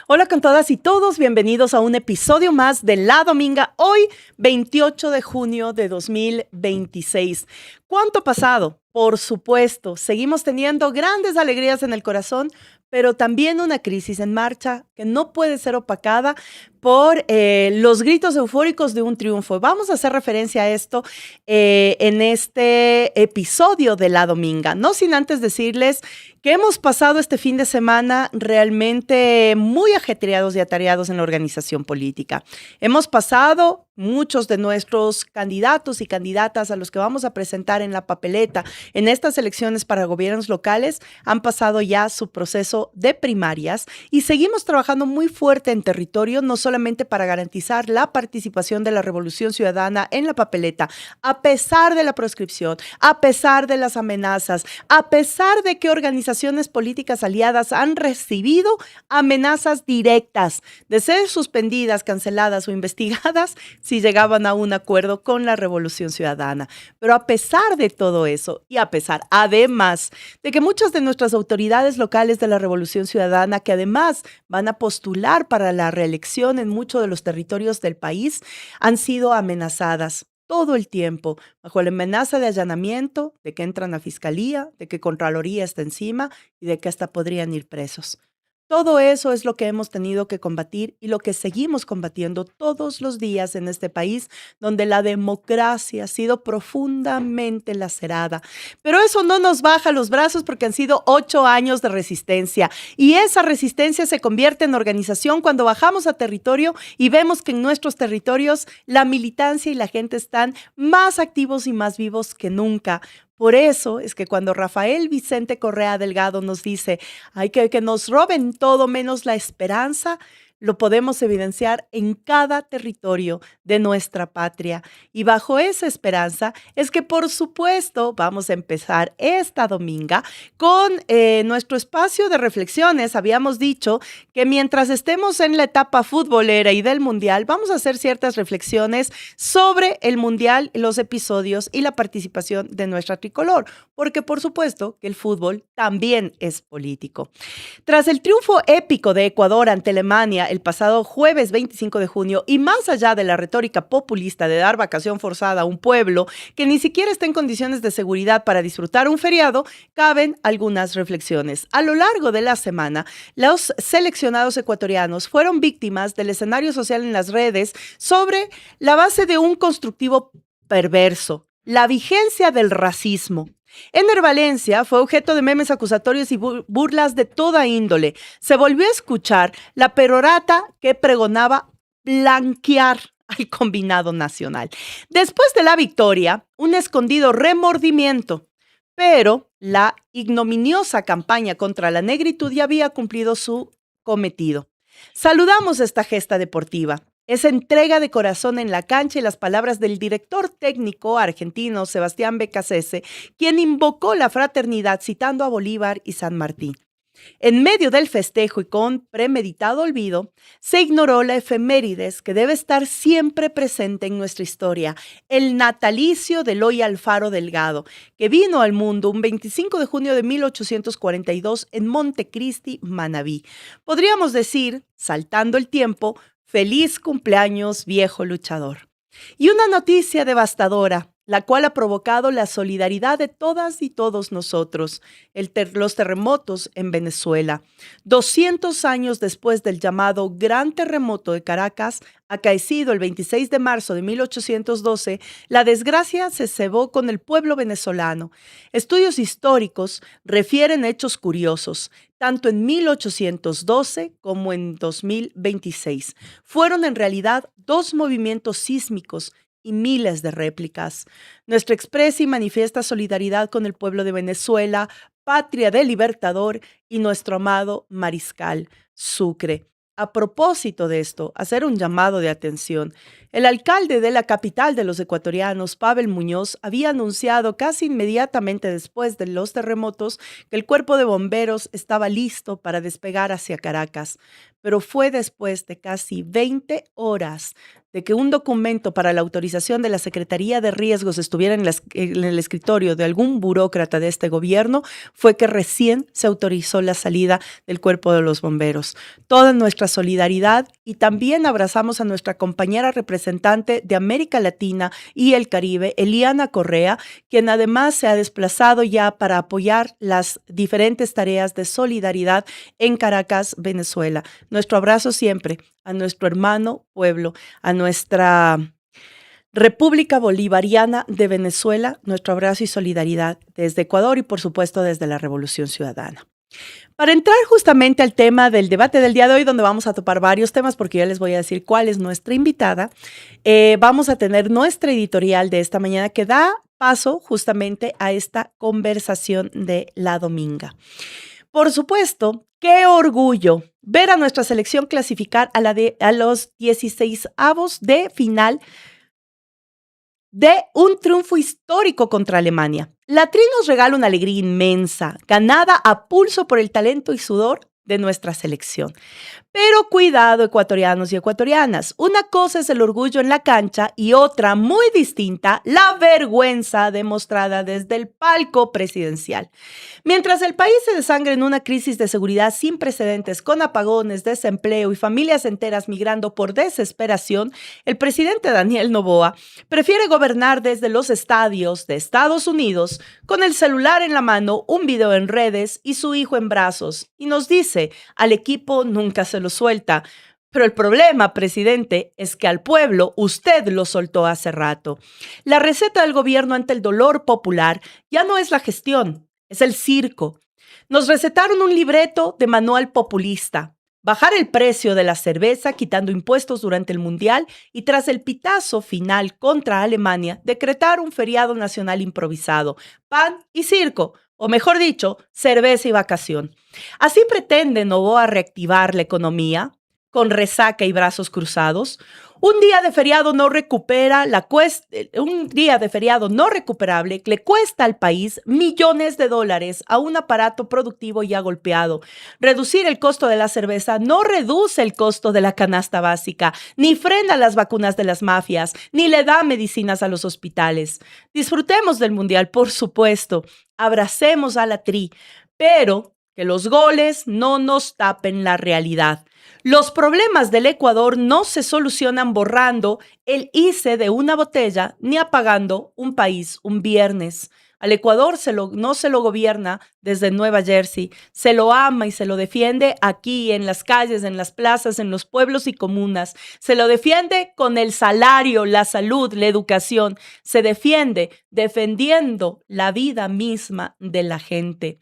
Hola con todas y todos, bienvenidos a un episodio más de La Dominga, hoy 28 de junio de 2026. ¿Cuánto ha pasado? Por supuesto, seguimos teniendo grandes alegrías en el corazón, pero también una crisis en marcha que no puede ser opacada por los gritos eufóricos de un triunfo. Vamos a hacer referencia a esto en este episodio de La Dominga, no sin antes decirles que hemos pasado este fin de semana realmente muy ajetreados y atareados en la organización política. Hemos pasado muchos de nuestros candidatos y candidatas a los que vamos a presentar en la papeleta en estas elecciones para gobiernos locales han pasado ya su proceso de primarias y seguimos trabajando muy fuerte en territorio, no solamente para garantizar la participación de la Revolución Ciudadana en la papeleta, a pesar de la proscripción, a pesar de las amenazas, a pesar de que organizaciones políticas aliadas han recibido amenazas directas de ser suspendidas, canceladas o investigadas si llegaban a un acuerdo con la Revolución Ciudadana. Pero a pesar de todo eso y a pesar, además, de que muchas de nuestras autoridades locales de la Revolución Ciudadana, que además van a postular para la reelección en muchos de los territorios del país, han sido amenazadas todo el tiempo, bajo la amenaza de allanamiento, de que entran a fiscalía, de que Contraloría está encima y de que hasta podrían ir presos. Todo eso es lo que hemos tenido que combatir y lo que seguimos combatiendo todos los días en este país, donde la democracia ha sido profundamente lacerada. Pero eso no nos baja los brazos porque han sido 8 años de resistencia y esa resistencia se convierte en organización cuando bajamos a territorio y vemos que en nuestros territorios la militancia y la gente están más activos y más vivos que nunca. Por eso es que cuando Rafael Vicente Correa Delgado nos dice hay que nos roben todo menos la esperanza, lo podemos evidenciar en cada territorio de nuestra patria. Y bajo esa esperanza es que, por supuesto, vamos a empezar esta dominga con nuestro espacio de reflexiones. Habíamos dicho que mientras estemos en la etapa futbolera y del Mundial, vamos a hacer ciertas reflexiones sobre el Mundial, los episodios y la participación de nuestra tricolor, porque por supuesto que el fútbol también es político. Tras el triunfo épico de Ecuador ante Alemania Italia el pasado jueves 25 de junio y más allá de la retórica populista de dar vacación forzada a un pueblo que ni siquiera está en condiciones de seguridad para disfrutar un feriado, caben algunas reflexiones. A lo largo de la semana, los seleccionados ecuatorianos fueron víctimas del escenario social en las redes sobre la base de un constructivo perverso, la vigencia del racismo. Ener Valencia fue objeto de memes acusatorios y burlas de toda índole. Se volvió a escuchar la perorata que pregonaba blanquear al combinado nacional. Después de la victoria, un escondido remordimiento, pero la ignominiosa campaña contra la negritud ya había cumplido su cometido. Saludamos esta gesta deportiva. Esa entrega de corazón en la cancha y las palabras del director técnico argentino Sebastián Beccacece, quien invocó la fraternidad citando a Bolívar y San Martín. En medio del festejo y con premeditado olvido, se ignoró la efemérides que debe estar siempre presente en nuestra historia, el natalicio de Eloy Alfaro Delgado, que vino al mundo un 25 de junio de 1842 en Montecristi, Manabí. Podríamos decir, saltando el tiempo, feliz cumpleaños, viejo luchador. Y una noticia devastadora, la cual ha provocado la solidaridad de todas y todos nosotros, los terremotos en Venezuela. 200 años después del llamado Gran Terremoto de Caracas, acaecido el 26 de marzo de 1812, la desgracia se cebó con el pueblo venezolano. Estudios históricos refieren hechos curiosos. Tanto en 1812 como en 2026. Fueron en realidad dos movimientos sísmicos y miles de réplicas. Nuestra expresa y manifiesta solidaridad con el pueblo de Venezuela, patria del Libertador y nuestro amado Mariscal Sucre. A propósito de esto, hacer un llamado de atención. El alcalde de la capital de los ecuatorianos, Pavel Muñoz, había anunciado casi inmediatamente después de los terremotos que el cuerpo de bomberos estaba listo para despegar hacia Caracas, pero fue después de casi 20 horas de que un documento para la autorización de la Secretaría de Riesgos estuviera en el escritorio de algún burócrata de este gobierno, fue que recién se autorizó la salida del cuerpo de los bomberos. Toda nuestra solidaridad y también abrazamos a nuestra compañera representante de América Latina y el Caribe, Eliana Correa, quien además se ha desplazado ya para apoyar las diferentes tareas de solidaridad en Caracas, Venezuela. Nuestro abrazo siempre a nuestro hermano pueblo, a nuestra República Bolivariana de Venezuela, nuestro abrazo y solidaridad desde Ecuador y por supuesto desde la Revolución Ciudadana. Para entrar justamente al tema del debate del día de hoy, donde vamos a topar varios temas, porque ya les voy a decir cuál es nuestra invitada, vamos a tener nuestra editorial de esta mañana que da paso justamente a esta conversación de La Dominga. Por supuesto, qué orgullo ver a nuestra selección clasificar a los 16avos de final de un triunfo histórico contra Alemania. La Tri nos regala una alegría inmensa, ganada a pulso por el talento y sudor de nuestra selección. Pero cuidado, ecuatorianos y ecuatorianas. Una cosa es el orgullo en la cancha y otra, muy distinta, la vergüenza demostrada desde el palco presidencial. Mientras el país se desangra en una crisis de seguridad sin precedentes, con apagones, desempleo y familias enteras migrando por desesperación, el presidente Daniel Noboa prefiere gobernar desde los estadios de Estados Unidos con el celular en la mano, un video en redes y su hijo en brazos. Y nos dice, al equipo nunca se lo suelta. Pero el problema, presidente, es que al pueblo usted lo soltó hace rato. La receta del gobierno ante el dolor popular ya no es la gestión, es el circo. Nos recetaron un libreto de manual populista. Bajar el precio de la cerveza quitando impuestos durante el Mundial y tras el pitazo final contra Alemania, decretar un feriado nacional improvisado, pan y circo, o mejor dicho, cerveza y vacación. Así pretende Noboa reactivar la economía, con resaca y brazos cruzados. Un día de feriado no recuperable le cuesta al país millones de dólares a un aparato productivo ya golpeado. Reducir el costo de la cerveza no reduce el costo de la canasta básica, ni frena las vacunas de las mafias, ni le da medicinas a los hospitales. Disfrutemos del Mundial, por supuesto. Abracemos a la Tri, pero que los goles no nos tapen la realidad. Los problemas del Ecuador no se solucionan borrando el ICE de una botella ni apagando un país un viernes. Al Ecuador no se lo gobierna desde Nueva Jersey, se lo ama y se lo defiende aquí, en las calles, en las plazas, en los pueblos y comunas. Se lo defiende con el salario, la salud, la educación. Se defiende defendiendo la vida misma de la gente.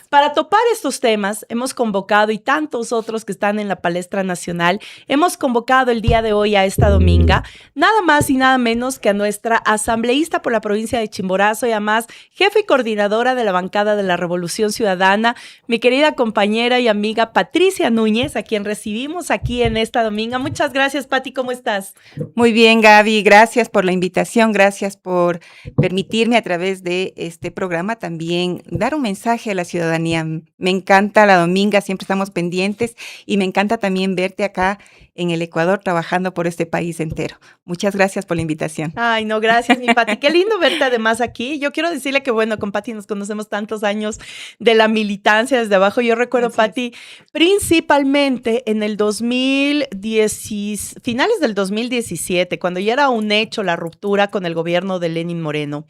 Para topar estos temas, hemos convocado, y tantos otros que están en la palestra nacional, hemos convocado el día de hoy a esta dominga, nada más y nada menos que a nuestra asambleísta por la provincia de Chimborazo y además jefe y coordinadora de la bancada de la Revolución Ciudadana, mi querida compañera y amiga Patricia Núñez, a quien recibimos aquí en esta dominga. Muchas gracias, Pati, ¿cómo estás? Muy bien, Gaby, gracias por la invitación, gracias por permitirme a través de este programa también dar un mensaje a la ciudadanía. Me encanta la dominga, siempre estamos pendientes y me encanta también verte acá en el Ecuador trabajando por este país entero. Muchas gracias por la invitación. Ay, no, gracias, mi Pati. Qué lindo verte además aquí. Yo quiero decirle que, bueno, con Pati nos conocemos tantos años de la militancia desde abajo. Yo recuerdo, Pati, principalmente en el 2010, finales del 2017, cuando ya era un hecho la ruptura con el gobierno de Lenín Moreno.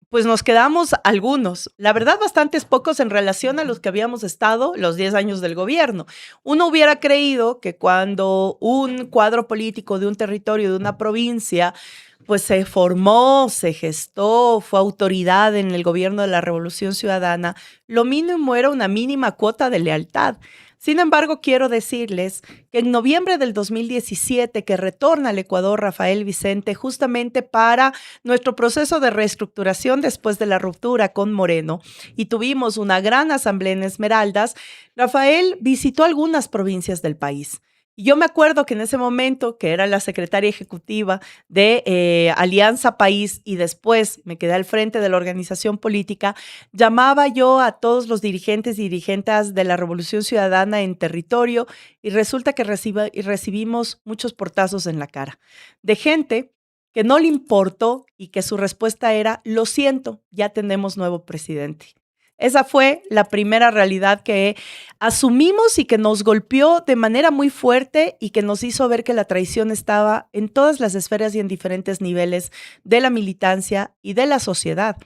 Pues nos quedamos algunos, la verdad bastantes pocos en relación a los que habíamos estado los 10 años del gobierno. Uno hubiera creído que cuando un cuadro político de un territorio, de una provincia, pues se formó, se gestó, fue autoridad en el gobierno de la Revolución Ciudadana, lo mínimo era una mínima cuota de lealtad. Sin embargo, quiero decirles que en noviembre del 2017, que retorna al Ecuador Rafael Vicente justamente para nuestro proceso de reestructuración después de la ruptura con Moreno, y tuvimos una gran asamblea en Esmeraldas, Rafael visitó algunas provincias del país. Y yo me acuerdo que en ese momento, que era la secretaria ejecutiva de Alianza País y después me quedé al frente de la organización política, llamaba yo a todos los dirigentes y dirigentes de la Revolución Ciudadana en territorio y resulta que recibimos muchos portazos en la cara de gente que no le importó y que su respuesta era: lo siento, ya tenemos nuevo presidente. Esa fue la primera realidad que asumimos y que nos golpeó de manera muy fuerte y que nos hizo ver que la traición estaba en todas las esferas y en diferentes niveles de la militancia y de la sociedad.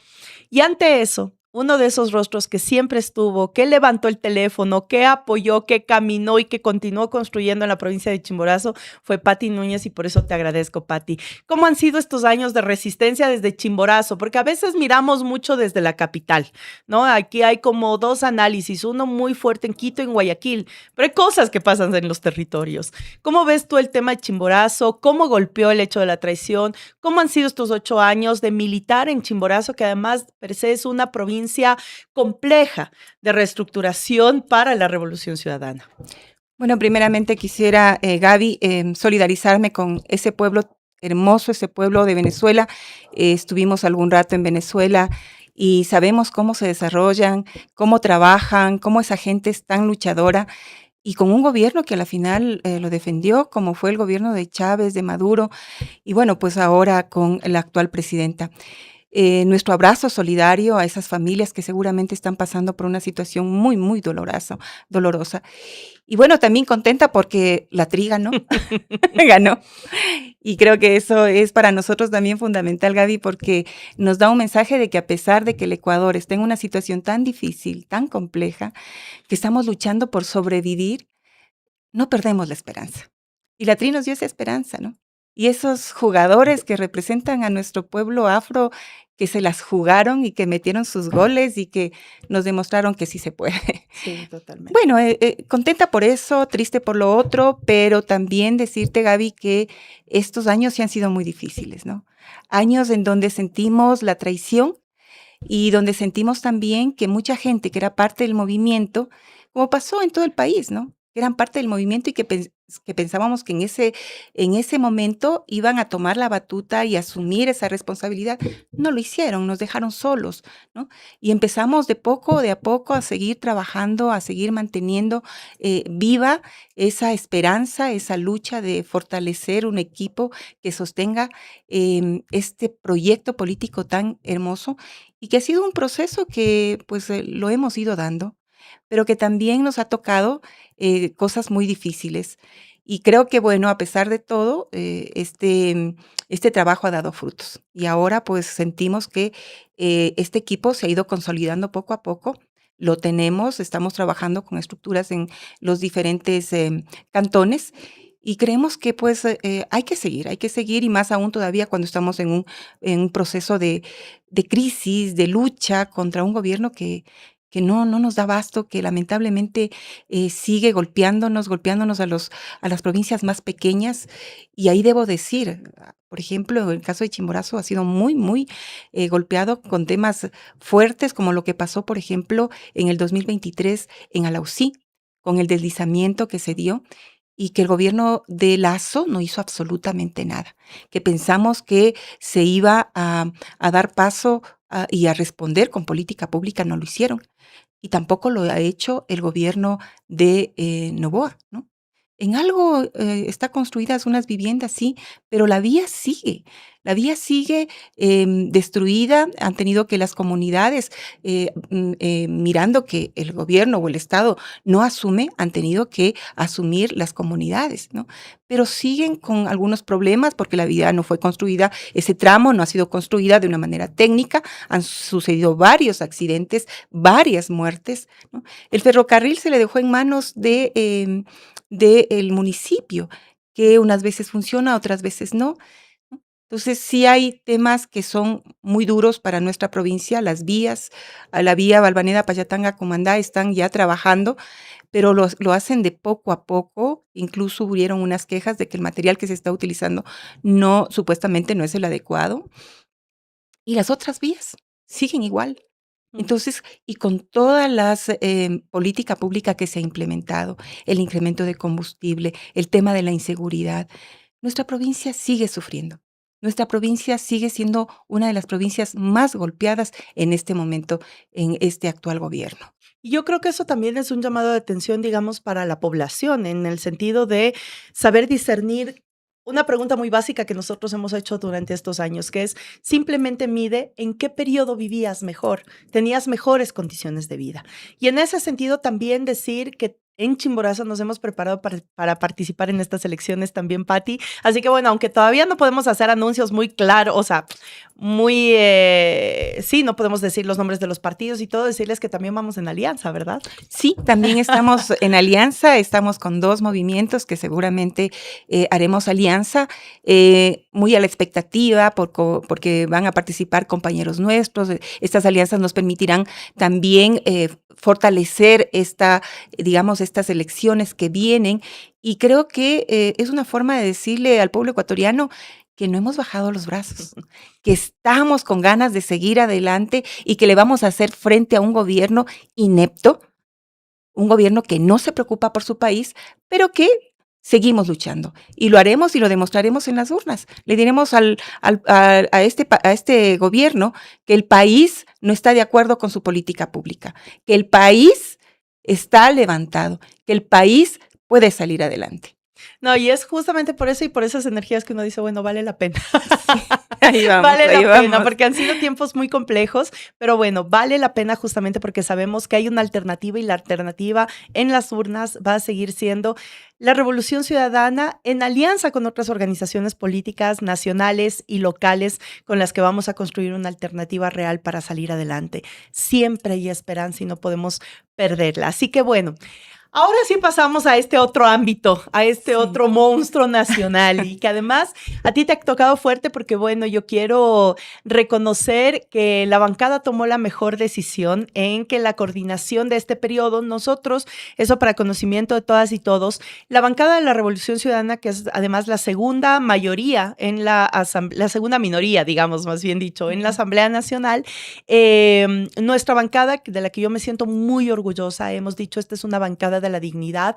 Y ante eso, uno de esos rostros que siempre estuvo, que levantó el teléfono, que apoyó, que caminó y que continuó construyendo en la provincia de Chimborazo fue Pati Núñez, y por eso te agradezco, Pati. ¿Cómo han sido estos años de resistencia desde Chimborazo? Porque a veces miramos mucho desde la capital, ¿no? Aquí hay como dos análisis, uno muy fuerte en Quito y en Guayaquil, pero hay cosas que pasan en los territorios. ¿Cómo ves tú el tema de Chimborazo? ¿Cómo golpeó el hecho de la traición? ¿Cómo han sido estos 8 años de militar en Chimborazo, que además per se es una provincia compleja de reestructuración para la Revolución Ciudadana? Bueno, primeramente quisiera, Gaby, solidarizarme con ese pueblo hermoso, ese pueblo de Venezuela. Estuvimos algún rato en Venezuela y sabemos cómo se desarrollan, cómo trabajan, cómo esa gente es tan luchadora y con un gobierno que a la final lo defendió, como fue el gobierno de Chávez, de Maduro, y bueno, pues ahora con la actual presidenta. Nuestro abrazo solidario a esas familias que seguramente están pasando por una situación muy, muy dolorosa. Y bueno, también contenta porque la Tri ganó, ganó. Y creo que eso es para nosotros también fundamental, Gaby, porque nos da un mensaje de que a pesar de que el Ecuador está en una situación tan difícil, tan compleja, que estamos luchando por sobrevivir, no perdemos la esperanza. Y la Tri nos dio esa esperanza, ¿no? Y esos jugadores que representan a nuestro pueblo afro, que se las jugaron y que metieron sus goles y que nos demostraron que sí se puede. Sí, totalmente. Bueno, contenta por eso, triste por lo otro, pero también decirte, Gaby, que estos años sí han sido muy difíciles, ¿no? Años en donde sentimos la traición y donde sentimos también que mucha gente que era parte del movimiento, como pasó en todo el país, ¿no? que eran parte del movimiento y que pensábamos que en ese momento iban a tomar la batuta y asumir esa responsabilidad. No lo hicieron, nos dejaron solos, ¿no? Y empezamos de a poco a seguir trabajando, a seguir manteniendo viva esa esperanza, esa lucha de fortalecer un equipo que sostenga este proyecto político tan hermoso y que ha sido un proceso que pues lo hemos ido dando, pero que también nos ha tocado cosas muy difíciles. Y creo que, bueno, a pesar de todo, este trabajo ha dado frutos. Y ahora pues sentimos que este equipo se ha ido consolidando poco a poco. Lo tenemos, estamos trabajando con estructuras en los diferentes cantones y creemos que pues hay que seguir y más aún todavía cuando estamos en un proceso de crisis, de lucha contra un gobierno que no nos da abasto, que lamentablemente sigue golpeándonos a las provincias más pequeñas. Y ahí debo decir, por ejemplo, el caso de Chimborazo ha sido muy golpeado con temas fuertes, como lo que pasó, por ejemplo, en el 2023 en Alausí, con el deslizamiento que se dio y que el gobierno de Lazo no hizo absolutamente nada, que pensamos que se iba a dar paso y a responder con política pública, no lo hicieron. Y tampoco lo ha hecho el gobierno de Noboa, ¿no? En algo está construidas unas viviendas, sí, pero la vía sigue destruida. Han tenido que las comunidades, mirando que el gobierno o el Estado no asume, han tenido que asumir las comunidades, ¿no? Pero siguen con algunos problemas porque la vía no fue construida, ese tramo no ha sido construida de una manera técnica, han sucedido varios accidentes, varias muertes, ¿no? El ferrocarril se le dejó en manos del municipio, que unas veces funciona, otras veces no. Entonces, sí hay temas que son muy duros para nuestra provincia. Las vías, la vía Valvaneda-Payatanga-Comandá están ya trabajando, pero lo hacen de poco a poco. Incluso hubieron unas quejas de que el material que se está utilizando supuestamente no es el adecuado. Y las otras vías siguen igual. Entonces, y con todas las política pública que se ha implementado, el incremento de combustible, el tema de la inseguridad, nuestra provincia sigue sufriendo. Nuestra provincia sigue siendo una de las provincias más golpeadas en este momento, en este actual gobierno. Y yo creo que eso también es un llamado de atención, digamos, para la población, en el sentido de saber discernir. Una pregunta muy básica que nosotros hemos hecho durante estos años, que es simplemente mide en qué periodo vivías mejor, tenías mejores condiciones de vida. Y en ese sentido también decir que en Chimborazo nos hemos preparado para participar en estas elecciones también, Patti. Así que bueno, aunque todavía no podemos hacer anuncios muy claros, o sea, muy, sí, no podemos decir los nombres de los partidos y todo, decirles que también vamos en alianza, ¿verdad? Sí, también estamos en alianza, estamos con 2 movimientos que seguramente haremos alianza, muy a la expectativa porque van a participar compañeros nuestros. Estas alianzas nos permitirán también fortalecer estas elecciones que vienen, y creo que es una forma de decirle al pueblo ecuatoriano que no hemos bajado los brazos, que estamos con ganas de seguir adelante y que le vamos a hacer frente a un gobierno inepto, un gobierno que no se preocupa por su país, pero que seguimos luchando y lo haremos y lo demostraremos en las urnas. Le diremos a este gobierno que el país no está de acuerdo con su política pública, que el país está levantado, que el país puede salir adelante. No, y es justamente por eso y por esas energías que uno dice, bueno, vale la pena. Ahí vamos, vale la pena, porque han sido tiempos muy complejos, pero bueno, vale la pena justamente porque sabemos que hay una alternativa y la alternativa en las urnas va a seguir siendo la Revolución Ciudadana en alianza con otras organizaciones políticas nacionales y locales con las que vamos a construir una alternativa real para salir adelante. Siempre hay esperanza y no podemos perderla. Así que bueno, ahora sí pasamos a este otro ámbito, a este otro monstruo nacional y que además a ti te ha tocado fuerte porque, bueno, yo quiero reconocer que la bancada tomó la mejor decisión en que la coordinación de este periodo, nosotros, eso para conocimiento de todas y todos, la bancada de la Revolución Ciudadana, que es además la segunda mayoría en la segunda minoría, digamos, más bien dicho, en la Asamblea Nacional, nuestra bancada, de la que yo me siento muy orgullosa, hemos dicho, esta es una bancada de la Dignidad.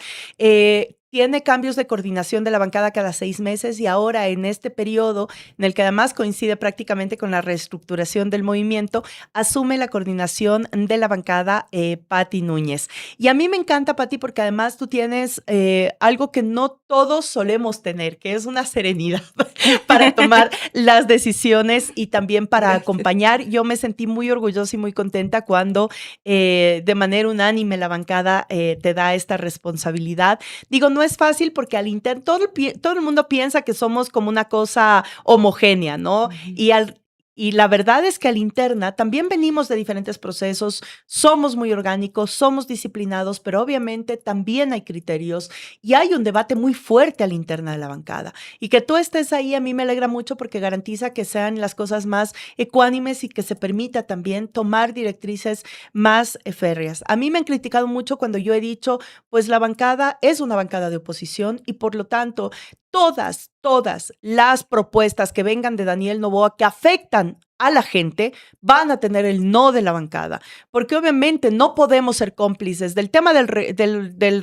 Tiene cambios de coordinación de la bancada cada 6 meses y ahora en este periodo, en el que además coincide prácticamente con la reestructuración del movimiento, asume la coordinación de la bancada Pati Núñez. Y a mí me encanta, Pati, porque además tú tienes algo que no todos solemos tener, que es una serenidad para tomar las decisiones y también para acompañar. Yo me sentí muy orgullosa y muy contenta cuando de manera unánime la bancada te da esta responsabilidad. Digo, no es fácil porque al interno todo el mundo piensa que somos como una cosa homogénea, ¿no? Y la verdad es que al interna también venimos de diferentes procesos, somos muy orgánicos, somos disciplinados, pero obviamente también hay criterios y hay un debate muy fuerte al interna de la bancada. Y que tú estés ahí a mí me alegra mucho porque garantiza que sean las cosas más ecuánimes y que se permita también tomar directrices más férreas. A mí me han criticado mucho cuando yo he dicho, pues la bancada es una bancada de oposición y por lo tanto todas las propuestas que vengan de Daniel Noboa que afectan a la gente van a tener el no de la bancada, porque obviamente no podemos ser cómplices del tema del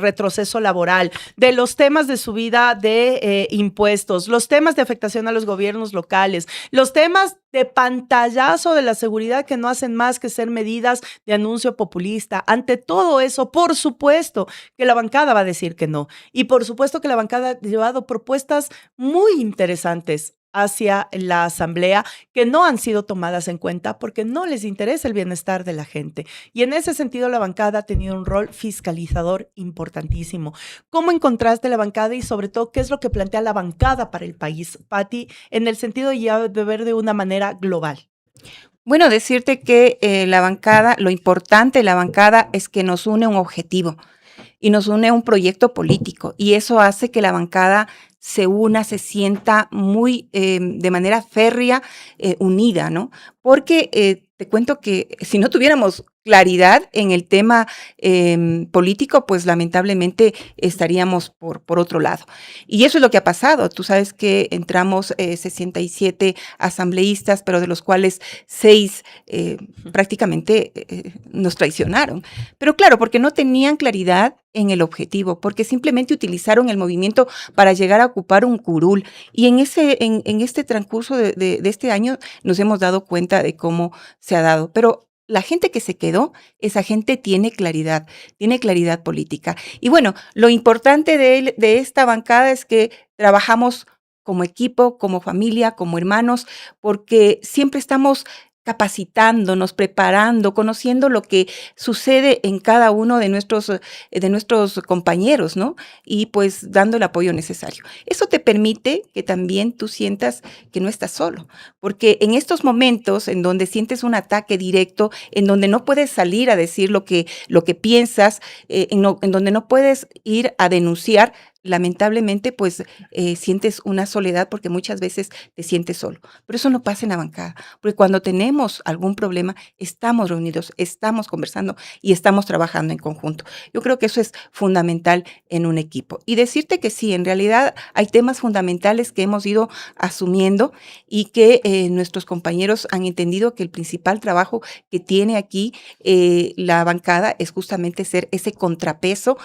retroceso laboral, de los temas de subida de impuestos, los temas de afectación a los gobiernos locales, los temas de pantallazo de la seguridad que no hacen más que ser medidas de anuncio populista. Ante todo eso, por supuesto que la bancada va a decir que no. Y por supuesto que la bancada ha llevado propuestas muy interesantes hacia la asamblea que no han sido tomadas en cuenta porque no les interesa el bienestar de la gente. Y en ese sentido la bancada ha tenido un rol fiscalizador importantísimo. ¿Cómo encontraste la bancada y sobre todo qué es lo que plantea la bancada para el país, Pati, en el sentido ya de ver de una manera global? Bueno, decirte que la bancada, lo importante de la bancada es que nos une un objetivo y nos une un proyecto político y eso hace que la bancada se una, se sienta muy de manera férrea, unida, ¿no? Porque te cuento que si no tuviéramos claridad en el tema político, pues lamentablemente estaríamos por otro lado. Y eso es lo que ha pasado. Tú sabes que entramos 67 asambleístas, pero de los cuales 6 prácticamente nos traicionaron. Pero claro, porque no tenían claridad en el objetivo, porque simplemente utilizaron el movimiento para llegar a ocupar un curul. Y en este transcurso de este año nos hemos dado cuenta de cómo se ha dado. Pero la gente que se quedó, esa gente tiene claridad política. Y bueno, lo importante de esta bancada es que trabajamos como equipo, como familia, como hermanos, porque siempre estamos capacitándonos, preparando, conociendo lo que sucede en cada uno de nuestros compañeros, ¿no? Y pues dando el apoyo necesario. Eso te permite que también tú sientas que no estás solo, porque en estos momentos en donde sientes un ataque directo, en donde no puedes salir a decir lo que piensas, en donde no puedes ir a denunciar, lamentablemente, pues sientes una soledad porque muchas veces te sientes solo. Pero eso no pasa en la bancada, porque cuando tenemos algún problema, estamos reunidos, estamos conversando y estamos trabajando en conjunto. Yo creo que eso es fundamental en un equipo. Y decirte que sí, en realidad hay temas fundamentales que hemos ido asumiendo y que nuestros compañeros han entendido que el principal trabajo que tiene aquí la bancada es justamente ser ese contrapeso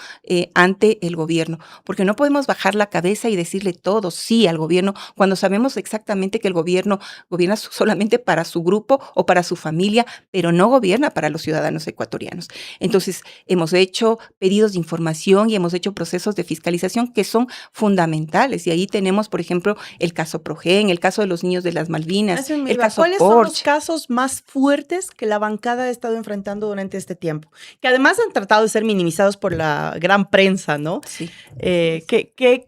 ante el gobierno, porque no podemos bajar la cabeza y decirle todo sí al gobierno cuando sabemos exactamente que el gobierno gobierna solamente para su grupo o para su familia, pero no gobierna para los ciudadanos ecuatorianos. Entonces, hemos hecho pedidos de información y hemos hecho procesos de fiscalización que son fundamentales. Y ahí tenemos, por ejemplo, el caso Progen, el caso de los niños de las Malvinas, el caso ¿Cuáles son los casos más fuertes que la bancada ha estado enfrentando durante este tiempo? Que además han tratado de ser minimizados por la gran prensa, ¿no? Sí.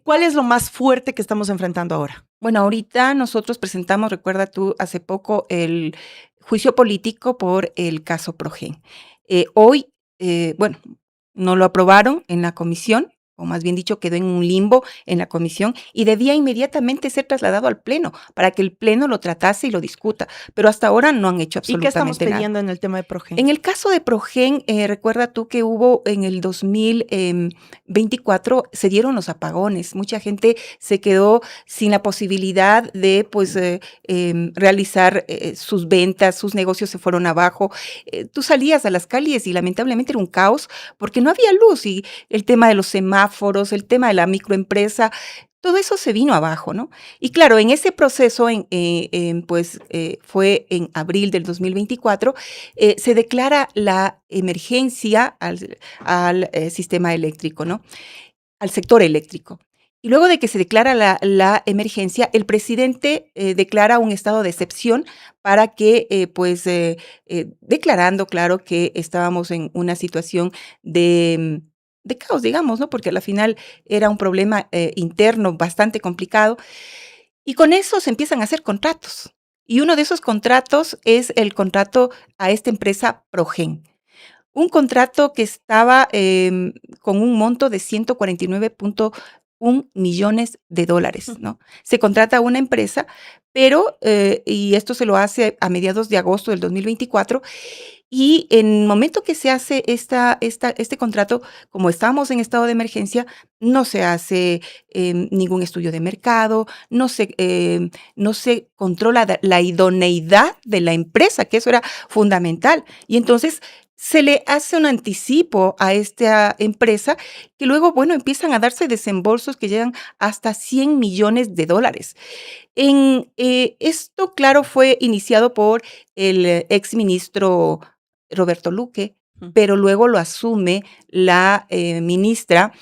¿Cuál es lo más fuerte que estamos enfrentando ahora? Bueno, ahorita nosotros presentamos, recuerda tú, hace poco el juicio político por el caso Progen. Hoy, bueno, no lo aprobaron en la comisión o más bien dicho, quedó en un limbo en la comisión y debía inmediatamente ser trasladado al Pleno para que el Pleno lo tratase y lo discuta. Pero hasta ahora no han hecho ¿Y qué estamos absolutamente nada. pidiendo en el tema de Progen? En el caso de Progen, recuerda tú que hubo en el 2024, se dieron los apagones. Mucha gente se quedó sin la posibilidad de realizar sus ventas, sus negocios se fueron abajo. Tú salías a las calles y lamentablemente era un caos porque no había luz y el tema de los semáforos, el tema de la microempresa, todo eso se vino abajo, ¿no? Y claro, en ese proceso, fue en abril del 2024, se declara la emergencia al sistema eléctrico, ¿no? Al sector eléctrico. Y luego de que se declara la emergencia, el presidente declara un estado de excepción para que, declarando, claro, que estábamos en una situación de caos, digamos, ¿no? Porque al final era un problema interno bastante complicado. Y con eso se empiezan a hacer contratos. Y uno de esos contratos es el contrato a esta empresa Progen. Un contrato que estaba con un monto de 149.1 millones de dólares, ¿no? Se contrata a una empresa, pero, y esto se lo hace a mediados de agosto del 2024, y en el momento que se hace este contrato, como estábamos en estado de emergencia, no se hace ningún estudio de mercado, no se controla la idoneidad de la empresa, que eso era fundamental. Y entonces se le hace un anticipo a esta empresa que luego, bueno, empiezan a darse desembolsos que llegan hasta 100 millones de dólares. Esto, claro, fue iniciado por el exministro Roberto Luque, pero luego lo asume la ministra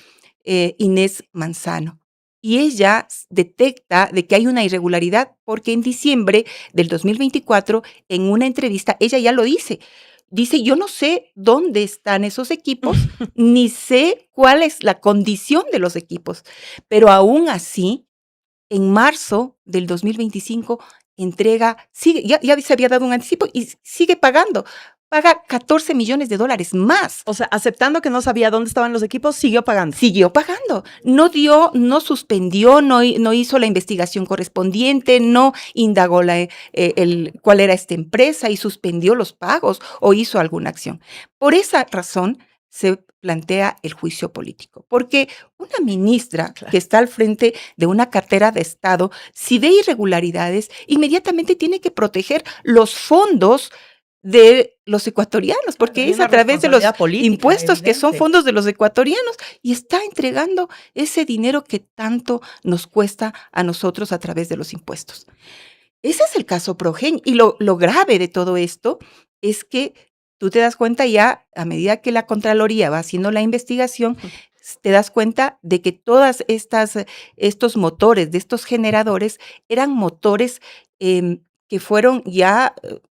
Inés Manzano. Y ella detecta de que hay una irregularidad porque en diciembre del 2024, en una entrevista, ella ya lo dice. Dice, yo no sé dónde están esos equipos, ni sé cuál es la condición de los equipos, pero aún así, en marzo del 2025, ya se había dado un anticipo y sigue pagando. Paga 14 millones de dólares más. O sea, aceptando que no sabía dónde estaban los equipos, siguió pagando. Siguió pagando. No suspendió, no hizo la investigación correspondiente, no indagó cuál era esta empresa y suspendió los pagos o hizo alguna acción. Por esa razón se plantea el juicio político, porque una ministra que está al frente de una cartera de Estado, si ve irregularidades, inmediatamente tiene que proteger los fondos de los ecuatorianos, porque es a través de los impuestos que son fondos de los ecuatorianos y está entregando ese dinero que tanto nos cuesta a nosotros a través de los impuestos. Ese es el caso Progen y lo grave de todo esto es que tú te das cuenta ya a medida que la Contraloría va haciendo la investigación, te das cuenta de que todas estos motores de estos generadores eran motores que fueron ya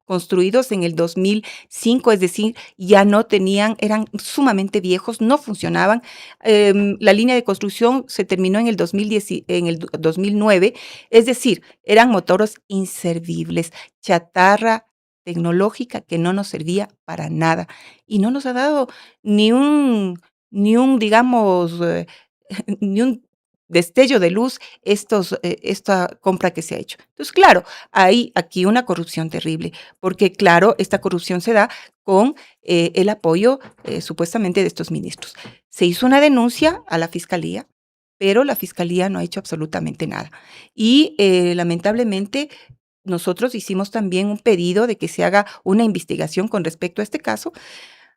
construidos en el 2005, es decir, ya no eran sumamente viejos, no funcionaban. La línea de construcción se terminó en el 2009, es decir, eran motores inservibles, chatarra tecnológica que no nos servía para nada y no nos ha dado ni un digamos, ni un destello de luz esta compra que se ha hecho. Entonces, claro, hay aquí una corrupción terrible, porque claro, esta corrupción se da con el apoyo supuestamente de estos ministros. Se hizo una denuncia a la Fiscalía, pero la Fiscalía no ha hecho absolutamente nada. Y lamentablemente nosotros hicimos también un pedido de que se haga una investigación con respecto a este caso.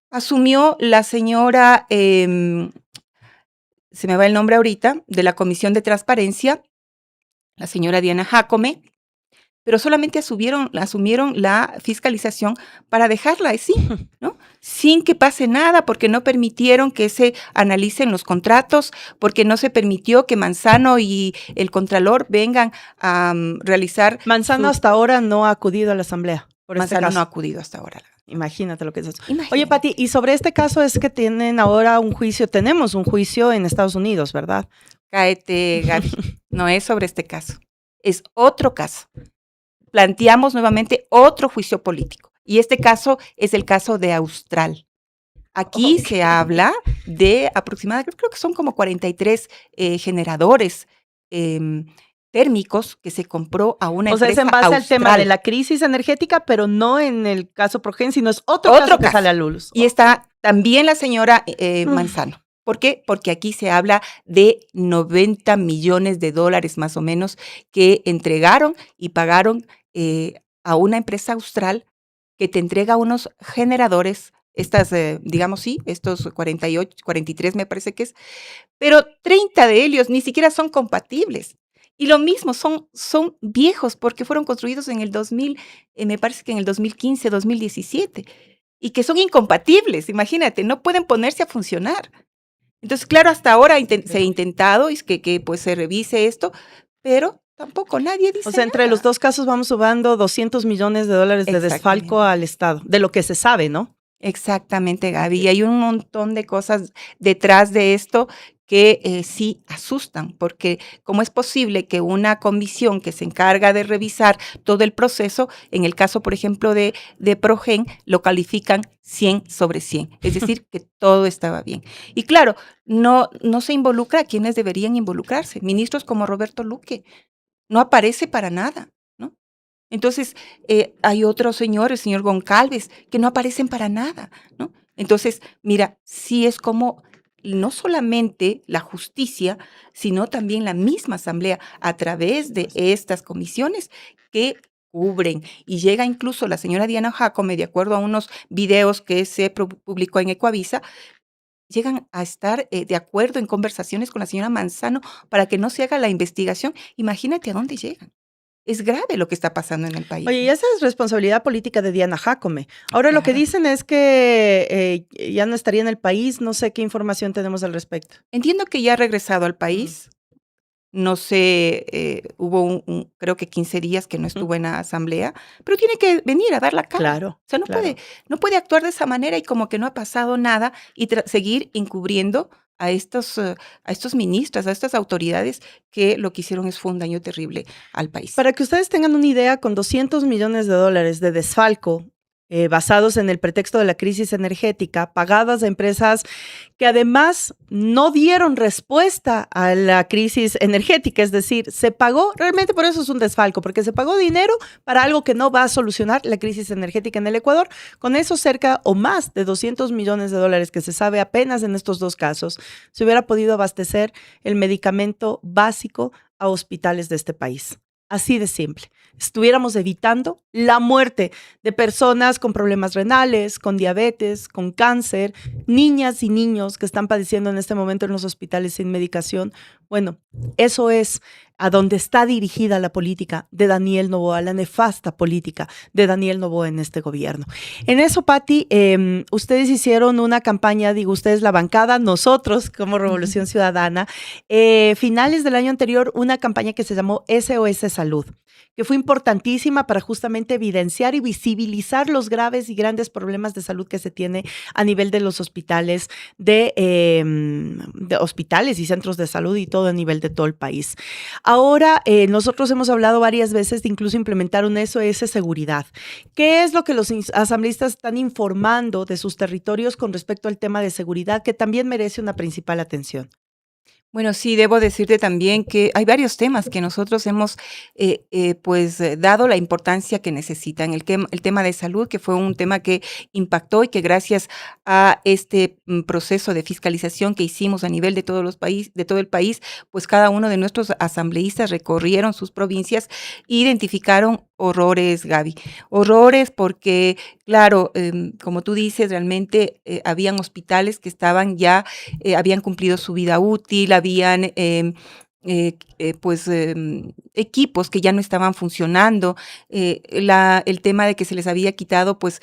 Asumió la señora se me va el nombre ahorita, de la Comisión de Transparencia, la señora Diana Jácome, pero solamente asumieron la fiscalización para dejarla así, ¿no? Sin que pase nada, porque no permitieron que se analicen los contratos, porque no se permitió que Manzano y el Contralor vengan a realizar. Manzano hasta ahora no ha acudido a la asamblea. Manzano no ha acudido hasta ahora. Imagínate lo que es eso. Oye, Pati, y sobre este caso es que tenemos un juicio en Estados Unidos, ¿verdad? Cáete, Gaby. No es sobre este caso, es otro caso. Planteamos nuevamente otro juicio político. Y este caso es el caso de Austral. Aquí Ok. se habla de aproximadamente, creo que son como 43 generadores em, térmicos que se compró a una O sea, es en empresa base al tema de austral. la crisis energética, pero no en el caso Progen, sino es otro caso Otro que sale caso. a luz. Y está también la señora Mm. Manzano. ¿Por qué? Porque aquí se habla de 90 millones de dólares más o menos que entregaron y pagaron a una empresa austral que te entrega unos generadores, digamos sí, estos 48, 43 me parece que es, pero 30 de ellos ni siquiera son compatibles. Y lo mismo, son viejos porque fueron construidos en el 2000, me parece que en el 2015, 2017, y que son incompatibles, imagínate, no pueden ponerse a funcionar. Entonces, claro, hasta ahora se ha intentado y es que pues se revise esto, pero tampoco nadie O dice sea, entre los nada. dos casos vamos sumando 200 millones de dólares de desfalco Exactamente. al Estado, de lo que se sabe, ¿no? Exactamente, Gaby. Y hay un montón de cosas detrás de esto que sí asustan, porque ¿cómo es posible que una comisión que se encarga de revisar todo el proceso, en el caso, por ejemplo, de Progen, lo califican 100 sobre 100? Es decir, que todo estaba bien. Y claro, no se involucra a quienes deberían involucrarse. Ministros como Roberto Luque, no aparece para nada, ¿no? Entonces, hay otro señor, el señor Goncalves, que no aparecen para nada, ¿no? Entonces, mira, sí es como no solamente la justicia, sino también la misma asamblea a través de estas comisiones que cubren y llega incluso la señora Diana Jacome, de acuerdo a unos videos que se publicó en Ecuavisa, llegan a estar de acuerdo en conversaciones con la señora Manzano para que no se haga la investigación. Imagínate a dónde llegan. Es grave lo que está pasando en el país, Oye, y ¿no? esa es responsabilidad política de Diana Jacome. Ahora lo que Claro. dicen es que ya no estaría en el país, no sé qué información tenemos al respecto. Entiendo que ya ha regresado al Mm, país. No sé, hubo creo que 15 días que no mm. estuvo en la asamblea, pero tiene que venir a dar la cara. Claro, O sea, claro. no puede actuar de esa manera y como que no ha pasado nada y seguir encubriendo a estos ministros, a estas autoridades que lo que hicieron es fue un daño terrible al país. Para que ustedes tengan una idea, con 200 millones de dólares de desfalco, basados en el pretexto de la crisis energética, pagadas a empresas que además no dieron respuesta a la crisis energética, es decir, se pagó, realmente por eso es un desfalco, porque se pagó dinero para algo que no va a solucionar la crisis energética en el Ecuador. Con eso cerca o más de 200 millones de dólares que se sabe apenas en estos dos casos, se hubiera podido abastecer el medicamento básico a hospitales de este país. Así de simple. Estuviéramos evitando la muerte de personas con problemas renales, con diabetes, con cáncer, niñas y niños que están padeciendo en este momento en los hospitales sin medicación. Bueno, eso es a donde está dirigida la política de Daniel Noboa, la nefasta política de Daniel Noboa en este gobierno. En eso, Pati, ustedes hicieron una campaña, digo, ustedes la bancada, nosotros como Revolución Ciudadana, finales del año anterior, una campaña que se llamó SOS Salud, que fue importantísima para justamente evidenciar y visibilizar los graves y grandes problemas de salud que se tiene a nivel de los hospitales, de hospitales y centros de salud y todo a nivel de todo el país. Ahora, nosotros hemos hablado varias veces de incluso implementar un SOS Seguridad. ¿Qué es lo que los asambleístas están informando de sus territorios con respecto al tema de seguridad, que también merece una principal atención? Bueno, sí, debo decirte también que hay varios temas que nosotros hemos dado la importancia que necesitan. El tema de salud, que fue un tema que impactó y que gracias a este proceso de fiscalización que hicimos a nivel de todos los de todo el país, pues cada uno de nuestros asambleístas recorrieron sus provincias e identificaron horrores, Gaby. Horrores porque, claro, como tú dices, realmente habían hospitales que estaban ya habían cumplido su vida útil, habían equipos que ya no estaban funcionando, el tema de que se les había quitado pues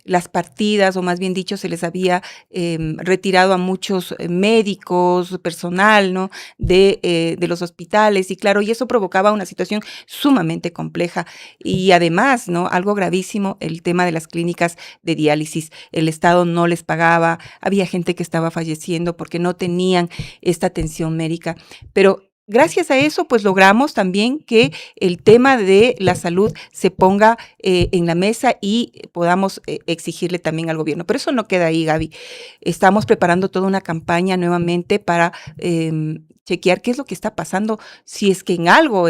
las partidas, o más bien dicho, se les había retirado a muchos médicos, personal, ¿no? de los hospitales, y claro, y eso provocaba una situación sumamente compleja, y además, ¿no? Algo gravísimo, el tema de las clínicas de diálisis, el Estado no les pagaba, había gente que estaba falleciendo porque no tenían esta atención médica, pero gracias a eso, pues logramos también que el tema de la salud se ponga en la mesa y podamos exigirle también al gobierno. Pero eso no queda ahí, Gaby. Estamos preparando toda una campaña nuevamente para chequear qué es lo que está pasando, si es que en algo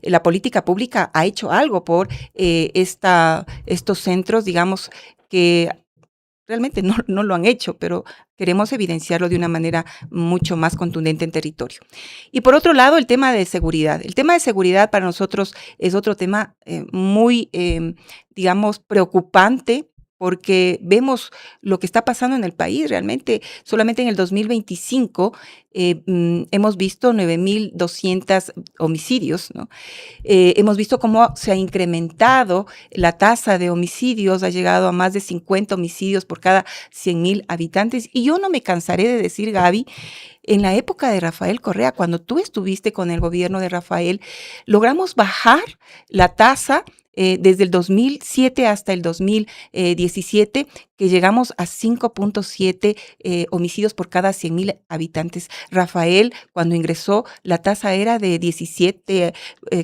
la política pública ha hecho algo por estos centros, digamos, que realmente no lo han hecho, pero queremos evidenciarlo de una manera mucho más contundente en territorio. Y por otro lado, el tema de seguridad. El tema de seguridad para nosotros es otro tema muy, digamos, preocupante, porque vemos lo que está pasando en el país. Realmente, solamente en el 2025 hemos visto 9.200 homicidios, ¿no? Hemos visto cómo se ha incrementado la tasa de homicidios, ha llegado a más de 50 homicidios por cada 100.000 habitantes. Y yo no me cansaré de decir, Gaby, en la época de Rafael Correa, cuando tú estuviste con el gobierno de Rafael, logramos bajar la tasa desde el 2007 hasta el 2017, que llegamos a 5.7 homicidios por cada 100.000 habitantes. Rafael, cuando ingresó, la tasa era de 17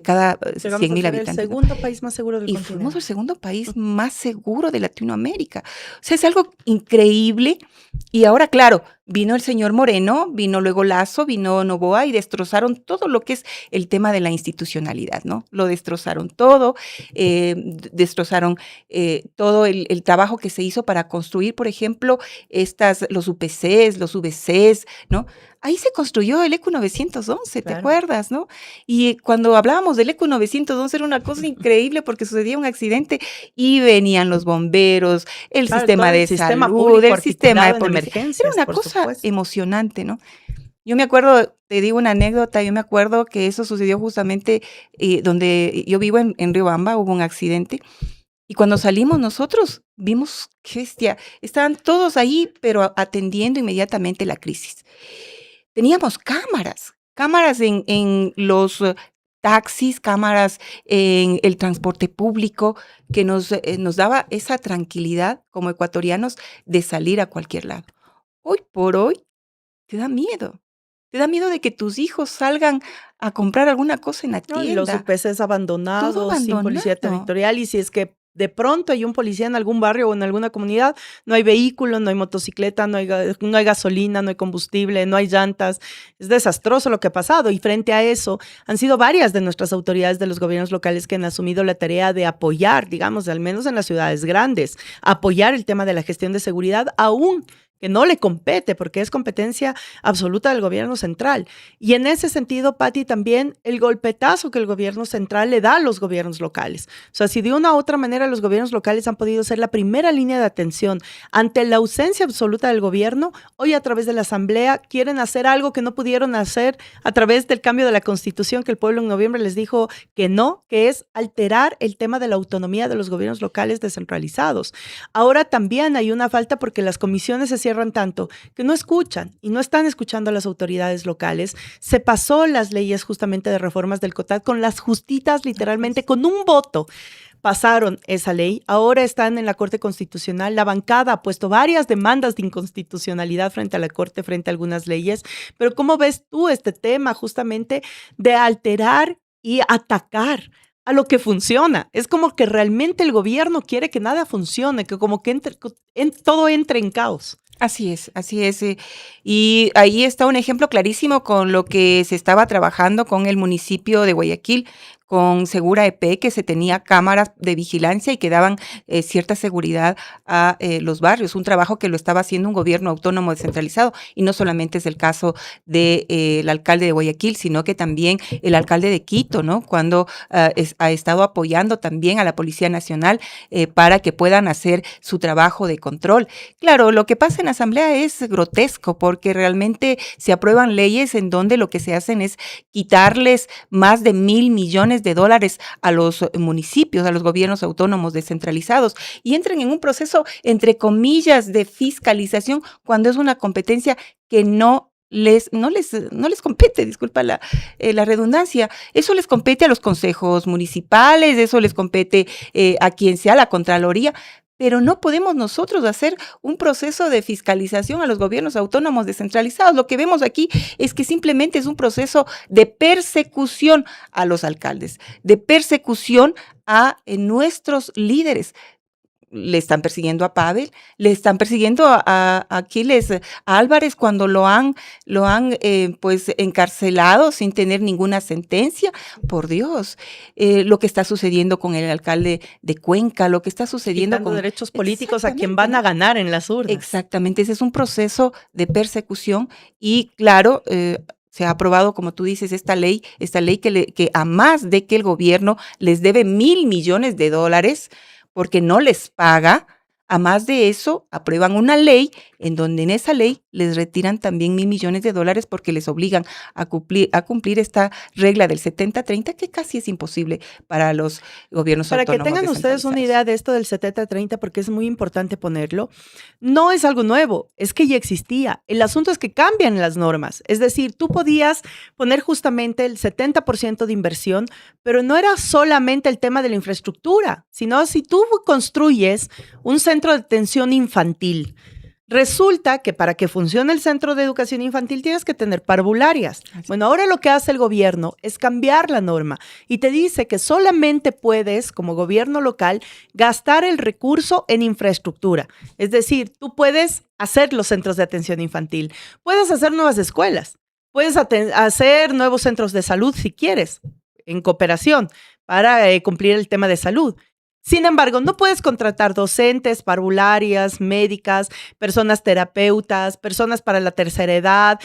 cada 100.000 habitantes. El segundo país más seguro del continente. Y fuimos el segundo país más seguro de Latinoamérica. O sea, es algo increíble. Y ahora, claro, vino el señor Moreno, vino luego Lazo, vino Noboa y destrozaron todo lo que es el tema de la institucionalidad, ¿no? Lo destrozaron todo, destrozaron todo el trabajo que se hizo para construir, por ejemplo, los UPCs, los VCs, ¿no? Ahí se construyó el ECU 911, ¿te acuerdas, no? Y cuando hablábamos del ECU 911 era una cosa increíble porque sucedía un accidente y venían los bomberos, el sistema de salud, el sistema de policía. Era una cosa emocionante, ¿no? Yo me acuerdo, te digo una anécdota, yo me acuerdo que eso sucedió justamente donde yo vivo en Riobamba, hubo un accidente. Y cuando salimos nosotros, vimos, qué bestia, estaban todos ahí, pero atendiendo inmediatamente la crisis. Teníamos cámaras en los taxis, cámaras en el transporte público, que nos daba esa tranquilidad como ecuatorianos de salir a cualquier lado. Hoy por hoy, te da miedo. Te da miedo de que tus hijos salgan a comprar alguna cosa en la tienda. Y los UPCs abandonados, sin policía territorial, y si es que de pronto hay un policía en algún barrio o en alguna comunidad, no hay vehículo, no hay motocicleta, no hay gasolina, no hay combustible, no hay llantas. Es desastroso lo que ha pasado y frente a eso han sido varias de nuestras autoridades de los gobiernos locales que han asumido la tarea de apoyar, digamos, al menos en las ciudades grandes, apoyar el tema de la gestión de seguridad, aún que no le compete, porque es competencia absoluta del gobierno central. Y en ese sentido, Pati, también el golpetazo que el gobierno central le da a los gobiernos locales. O sea, si de una u otra manera los gobiernos locales han podido ser la primera línea de atención ante la ausencia absoluta del gobierno, hoy a través de la Asamblea quieren hacer algo que no pudieron hacer a través del cambio de la Constitución, que el pueblo en noviembre les dijo que no, que es alterar el tema de la autonomía de los gobiernos locales descentralizados. Ahora también hay una falta porque las comisiones se cierran tanto que no escuchan y no están escuchando a las autoridades locales. Se pasó las leyes justamente de reformas del COTAD con las justitas, literalmente con un voto. Pasaron esa ley, ahora están en la Corte Constitucional. La bancada ha puesto varias demandas de inconstitucionalidad frente a la Corte, frente a algunas leyes. Pero ¿cómo ves tú este tema justamente de alterar y atacar a lo que funciona? Es como que realmente el gobierno quiere que nada funcione, que como que todo entre en caos. Así es, así es. Y ahí está un ejemplo clarísimo con lo que se estaba trabajando con el municipio de Guayaquil, con Segura EP, que se tenía cámaras de vigilancia y que daban cierta seguridad a los barrios. Un trabajo que lo estaba haciendo un gobierno autónomo descentralizado. Y no solamente es el caso del alcalde de Guayaquil, sino que también el alcalde de Quito, ¿no? Cuando ha estado apoyando también a la Policía Nacional para que puedan hacer su trabajo de control. Claro, lo que pasa en la Asamblea es grotesco porque realmente se aprueban leyes en donde lo que se hacen es quitarles más de $1,000 millones a los municipios, a los gobiernos autónomos descentralizados y entran en un proceso, entre comillas, de fiscalización cuando es una competencia que no les compete, disculpa la redundancia. Eso les compete a los consejos municipales, eso les compete a quien sea la Contraloría, pero no podemos nosotros hacer un proceso de fiscalización a los gobiernos autónomos descentralizados. Lo que vemos aquí es que simplemente es un proceso de persecución a los alcaldes, de persecución a nuestros líderes. Le están persiguiendo a Pavel, le están persiguiendo a Aquiles Álvarez cuando lo han pues encarcelado sin tener ninguna sentencia. Por Dios, lo que está sucediendo con el alcalde de Cuenca, lo que está sucediendo Quitando con derechos políticos a quien van a ganar en las urnas. Exactamente, ese es un proceso de persecución y claro, se ha aprobado, como tú dices, esta ley que a más de que el gobierno les debe $1,000 millones porque no les paga, a más de eso aprueban una ley en donde en esa ley les retiran también $1,000 millones porque les obligan a cumplir esta regla del 70-30 que casi es imposible para los gobiernos autónomos. Para que tengan ustedes una idea de esto del 70-30, porque es muy importante ponerlo, no es algo nuevo, es que ya existía. El asunto es que cambian las normas. Es decir, tú podías poner justamente el 70% de inversión, pero no era solamente el tema de la infraestructura, sino si tú construyes un centro de atención infantil, resulta que para que funcione el centro de educación infantil tienes que tener parvularias. Bueno, ahora lo que hace el gobierno es cambiar la norma y te dice que solamente puedes, como gobierno local, gastar el recurso en infraestructura. Es decir, tú puedes hacer los centros de atención infantil, puedes hacer nuevas escuelas, puedes hacer nuevos centros de salud si quieres, en cooperación, para cumplir el tema de salud. Sin embargo, no puedes contratar docentes, parvularias, médicas, personas terapeutas, personas para la tercera edad,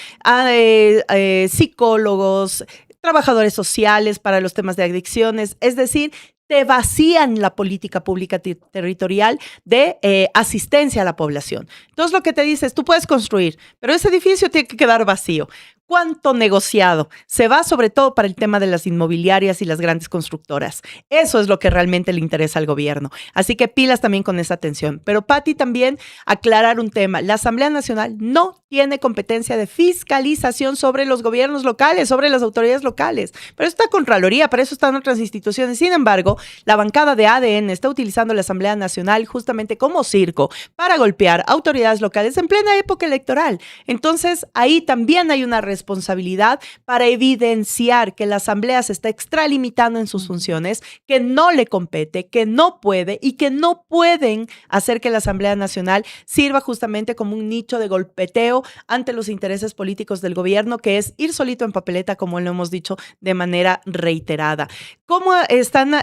psicólogos, trabajadores sociales para los temas de adicciones. Es decir, te vacían la política pública territorial de asistencia a la población. Entonces, lo que te dice es, tú puedes construir, pero ese edificio tiene que quedar vacío. ¿Cuánto negociado? Se va sobre todo para el tema de las inmobiliarias y las grandes constructoras. Eso es lo que realmente le interesa al gobierno. Así que pilas también con esa atención. Pero Pati, también aclarar un tema. La Asamblea Nacional no tiene competencia de fiscalización sobre los gobiernos locales, sobre las autoridades locales. Pero eso está Contraloría, para eso están otras instituciones. Sin embargo, la bancada de ADN está utilizando la Asamblea Nacional justamente como circo para golpear autoridades locales en plena época electoral. Entonces, ahí también hay una responsabilidad para evidenciar que la Asamblea se está extralimitando en sus funciones, que no le compete, que no puede y que no pueden hacer que la Asamblea Nacional sirva justamente como un nicho de golpeteo ante los intereses políticos del gobierno, que es ir solito en papeleta, como lo hemos dicho de manera reiterada. ¿Cómo están,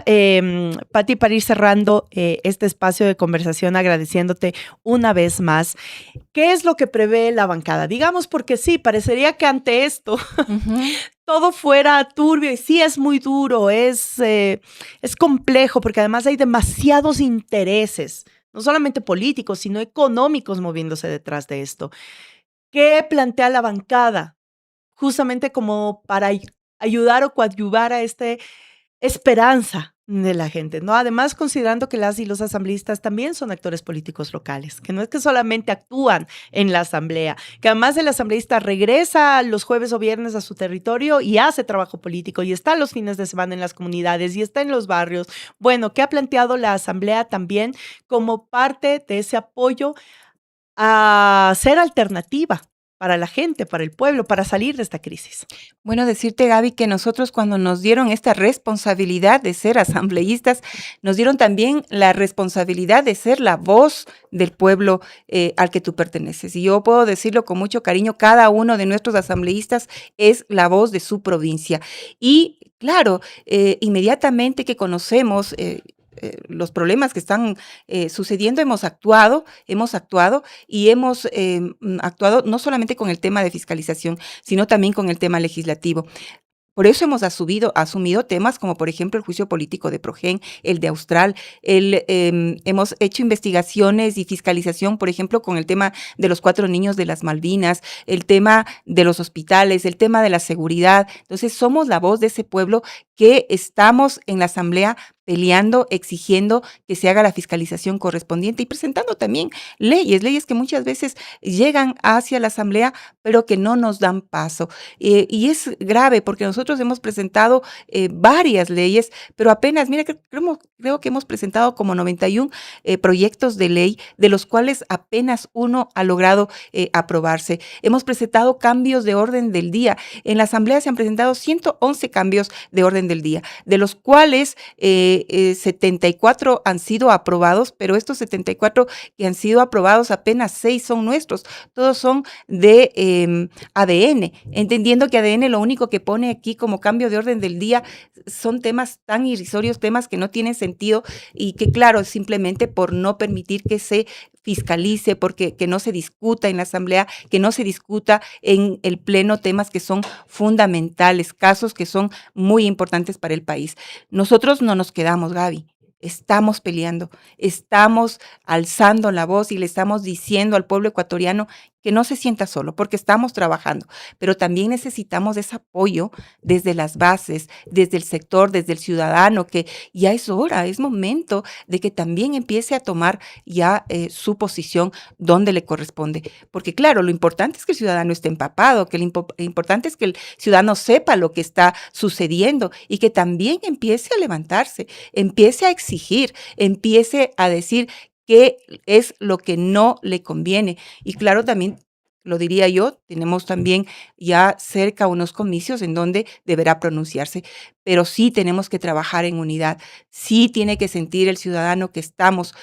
Pati, para ir cerrando este espacio de conversación, agradeciéndote una vez más? ¿Qué es lo que prevé la bancada? Digamos, porque sí, parecería que ante esto todo fuera turbio y sí es muy duro, es complejo porque además hay demasiados intereses, no solamente políticos, sino económicos moviéndose detrás de esto. ¿Qué plantea la bancada? Justamente como para ayudar o coadyuvar a esta esperanza de la gente, ¿no? Además, considerando que las y los asambleístas también son actores políticos locales, que no es que solamente actúan en la asamblea, que además el asambleísta regresa los jueves o viernes a su territorio y hace trabajo político y está los fines de semana en las comunidades y está en los barrios. Bueno, ¿qué ha planteado la asamblea también como parte de ese apoyo a ser alternativa para la gente, para el pueblo, para salir de esta crisis? Bueno, decirte, Gaby, que nosotros cuando nos dieron esta responsabilidad de ser asambleístas, nos dieron también la responsabilidad de ser la voz del pueblo al que tú perteneces. Y yo puedo decirlo con mucho cariño, cada uno de nuestros asambleístas es la voz de su provincia. Y claro, inmediatamente que conocemos los problemas que están sucediendo, hemos actuado y hemos actuado no solamente con el tema de fiscalización, sino también con el tema legislativo. Por eso hemos asumido temas como, por ejemplo, el juicio político de Progen, el de Austral. Hemos hecho investigaciones y fiscalización, por ejemplo, con el tema de los 4 niños de las Malvinas, el tema de los hospitales, el tema de la seguridad. Entonces, somos la voz de ese pueblo que estamos en la Asamblea peleando, exigiendo que se haga la fiscalización correspondiente y presentando también leyes que muchas veces llegan hacia la Asamblea, pero que no nos dan paso. Y es grave porque nosotros hemos presentado varias leyes, pero apenas, mira, creo que hemos presentado como 91 proyectos de ley, de los cuales apenas uno ha logrado aprobarse. Hemos presentado cambios de orden del día. En la Asamblea se han presentado 111 cambios de orden del día, de los cuales 74 han sido aprobados, pero estos 74 que han sido aprobados, apenas 6 son nuestros, todos son de ADN, entendiendo que ADN lo único que pone aquí como cambio de orden del día son temas tan irrisorios, temas que no tienen sentido y que claro, simplemente por no permitir que se fiscalice, porque que no se discuta en la Asamblea, que no se discuta en el Pleno temas que son fundamentales, casos que son muy importantes para el país. Nosotros no nos quedamos, Gaby. Estamos peleando, estamos alzando la voz y le estamos diciendo al pueblo ecuatoriano que no se sienta solo, porque estamos trabajando, pero también necesitamos ese apoyo desde las bases, desde el sector, desde el ciudadano, que ya es hora, es momento de que también empiece a tomar ya su posición donde le corresponde. Porque claro, lo importante es que el ciudadano esté empapado, que lo importante es que el ciudadano sepa lo que está sucediendo y que también empiece a levantarse, empiece a exigir, empiece a decir qué es lo que no le conviene. Y claro, también lo diría yo, tenemos también ya cerca unos comicios en donde deberá pronunciarse, pero sí tenemos que trabajar en unidad, sí tiene que sentir el ciudadano que estamos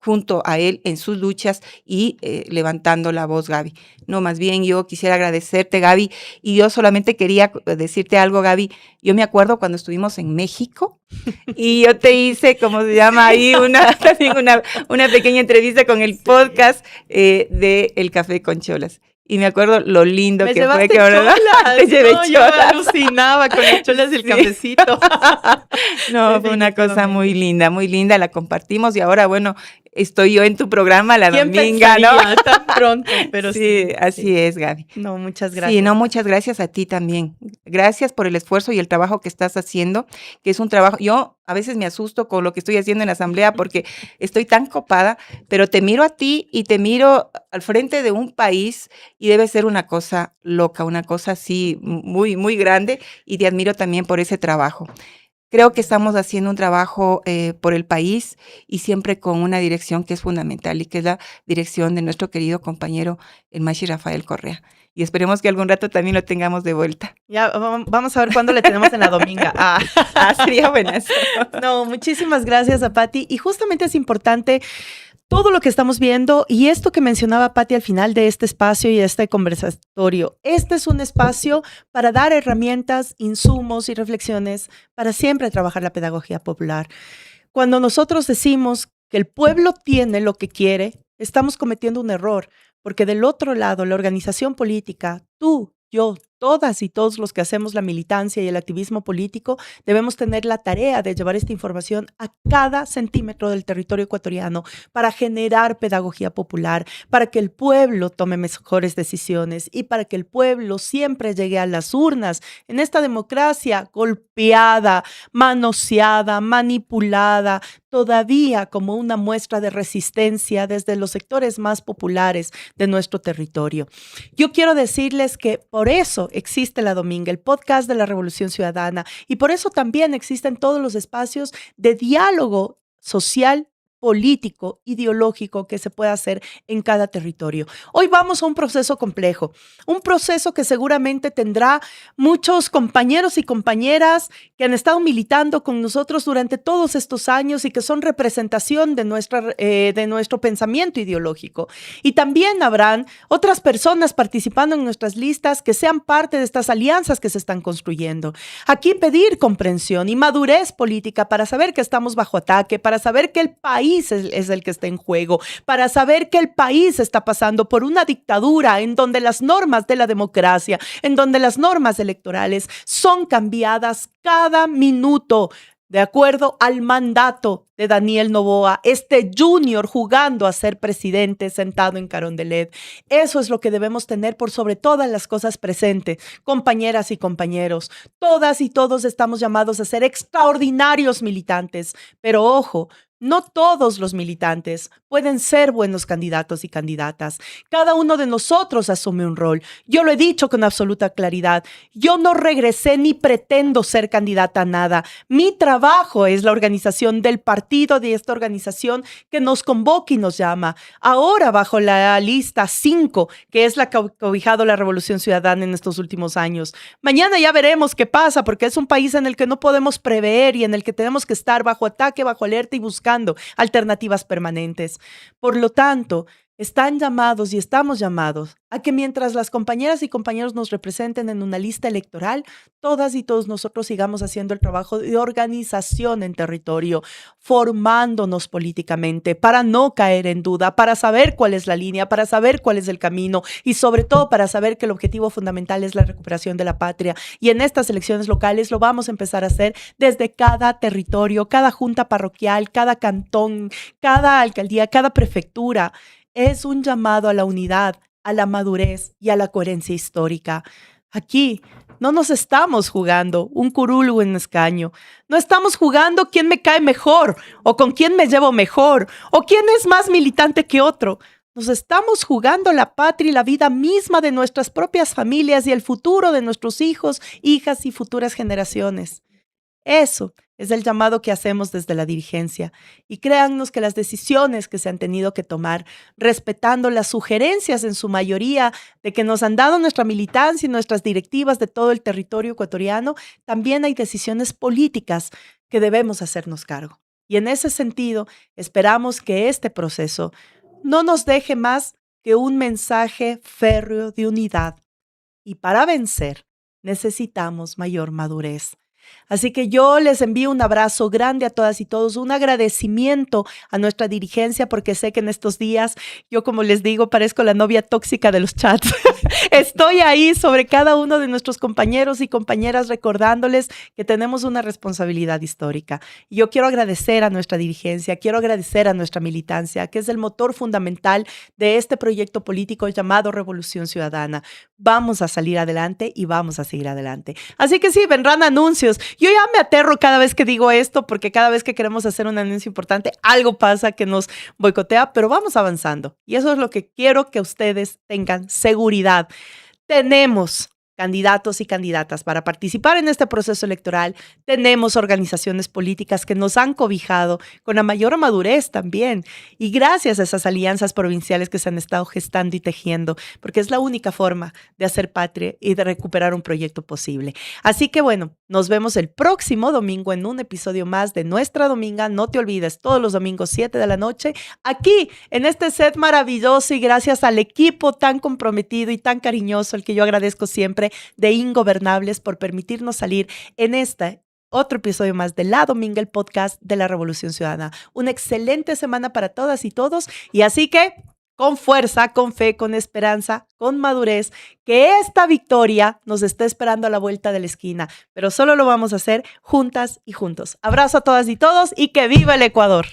junto a él en sus luchas y levantando la voz, Gaby. No, más bien yo quisiera agradecerte, Gaby, y yo solamente quería decirte algo, Gaby. Yo me acuerdo cuando estuvimos en México y yo te hice, ¿cómo se llama ahí? Una pequeña entrevista con el podcast de El Café con Cholas. Y me acuerdo lo lindo que fue que ahora te llevé cholas. Yo alucinaba con las cholas y el cafecito. No, fue una cosa muy linda, la compartimos y ahora, bueno, estoy yo en tu programa, La Dominga, ¿no? Tan pronto, pero sí. Así es, Gaby. No, muchas gracias. Sí, no, muchas gracias a ti también. Gracias por el esfuerzo y el trabajo que estás haciendo, que es un trabajo, yo a veces me asusto con lo que estoy haciendo en la Asamblea porque estoy tan copada, pero te miro a ti y te miro al frente de un país y debe ser una cosa loca, una cosa así muy, muy grande y te admiro también por ese trabajo. Creo que estamos haciendo un trabajo por el país y siempre con una dirección que es fundamental y que es la dirección de nuestro querido compañero, el Mashi Rafael Correa. Y esperemos que algún rato también lo tengamos de vuelta. Ya, vamos a ver cuándo le tenemos en La Dominga. Sería buenazo. No, muchísimas gracias a Pati. Y justamente es importante todo lo que estamos viendo y esto que mencionaba Pati al final de este espacio y este conversatorio. Este es un espacio para dar herramientas, insumos y reflexiones para siempre trabajar la pedagogía popular. Cuando nosotros decimos que el pueblo tiene lo que quiere, estamos cometiendo un error, porque del otro lado, la organización política, tú, yo, todas y todos los que hacemos la militancia y el activismo político, debemos tener la tarea de llevar esta información a cada centímetro del territorio ecuatoriano para generar pedagogía popular, para que el pueblo tome mejores decisiones y para que el pueblo siempre llegue a las urnas en esta democracia golpeada, manoseada, manipulada, todavía como una muestra de resistencia desde los sectores más populares de nuestro territorio. Yo quiero decirles que por eso existe La Dominga, el podcast de la Revolución Ciudadana, y por eso también existen todos los espacios de diálogo social, político, ideológico que se puede hacer en cada territorio. Hoy vamos a un proceso complejo, un proceso que seguramente tendrá muchos compañeros y compañeras que han estado militando con nosotros durante todos estos años y que son representación de nuestro pensamiento ideológico. Y también habrán otras personas participando en nuestras listas que sean parte de estas alianzas que se están construyendo. Aquí pedir comprensión y madurez política para saber que estamos bajo ataque, para saber que el país es el que está en juego, para saber que el país está pasando por una dictadura en donde las normas de la democracia, en donde las normas electorales son cambiadas cada minuto. de acuerdo al mandato de Daniel Noboa, este junior jugando a ser presidente sentado en Carondelet. Eso es lo que debemos tener por sobre todas las cosas presentes, compañeras y compañeros. Todas y todos estamos llamados a ser extraordinarios militantes, pero ojo, no todos los militantes pueden ser buenos candidatos y candidatas. Cada uno de nosotros asume un rol. Yo lo he dicho con absoluta claridad. Yo no regresé ni pretendo ser candidata a nada. Mi trabajo es la organización del partido, de esta organización que nos convoca y nos llama. Ahora bajo la lista 5, que es la que ha cobijado la Revolución Ciudadana en estos últimos años. Mañana ya veremos qué pasa, porque es un país en el que no podemos prever y en el que tenemos que estar bajo ataque, bajo alerta y buscando alternativas permanentes. Por lo tanto, están llamados y estamos llamados a que mientras las compañeras y compañeros nos representen en una lista electoral, todas y todos nosotros sigamos haciendo el trabajo de organización en territorio, formándonos políticamente para no caer en duda, para saber cuál es la línea, para saber cuál es el camino y sobre todo para saber que el objetivo fundamental es la recuperación de la patria. Y en estas elecciones locales lo vamos a empezar a hacer desde cada territorio, cada junta parroquial, cada cantón, cada alcaldía, cada prefectura. Es un llamado a la unidad, a la madurez y a la coherencia histórica. Aquí no nos estamos jugando un curul o un escaño. No estamos jugando quién me cae mejor o con quién me llevo mejor o quién es más militante que otro. Nos estamos jugando la patria y la vida misma de nuestras propias familias y el futuro de nuestros hijos, hijas y futuras generaciones. Eso es el llamado que hacemos desde la dirigencia. Y créannos que las decisiones que se han tenido que tomar, respetando las sugerencias en su mayoría de que nos han dado nuestra militancia y nuestras directivas de todo el territorio ecuatoriano, también hay decisiones políticas que debemos hacernos cargo. Y en ese sentido, esperamos que este proceso no nos deje más que un mensaje férreo de unidad. Y para vencer, necesitamos mayor madurez. Así que yo les envío un abrazo grande a todas y todos, un agradecimiento a nuestra dirigencia, porque sé que en estos días, yo como les digo, parezco la novia tóxica de los chats. Estoy ahí sobre cada uno de nuestros compañeros y compañeras recordándoles que tenemos una responsabilidad histórica. Y yo quiero agradecer a nuestra dirigencia, quiero agradecer a nuestra militancia, que es el motor fundamental de este proyecto político llamado Revolución Ciudadana. Vamos a salir adelante y vamos a seguir adelante. Así que sí, vendrán anuncios. Yo ya me aterro cada vez que digo esto, porque cada vez que queremos hacer un anuncio importante, algo pasa que nos boicotea, pero vamos avanzando. Y eso es lo que quiero que ustedes tengan seguridad. Tenemos candidatos y candidatas para participar en este proceso electoral. Tenemos organizaciones políticas que nos han cobijado con la mayor madurez también. Y gracias a esas alianzas provinciales que se han estado gestando y tejiendo, porque es la única forma de hacer patria y de recuperar un proyecto posible. Así que bueno, nos vemos el próximo domingo en un episodio más de Nuestra Dominga. No te olvides, todos los domingos 7 de la noche, aquí en este set maravilloso y gracias al equipo tan comprometido y tan cariñoso, al que yo agradezco siempre, de Ingobernables, por permitirnos salir en este otro episodio más de La Dominga, el podcast de la Revolución Ciudadana. Una excelente semana para todas y todos, y así que con fuerza, con fe, con esperanza, con madurez, que esta victoria nos está esperando a la vuelta de la esquina, pero solo lo vamos a hacer juntas y juntos. Abrazo a todas y todos y que viva el Ecuador.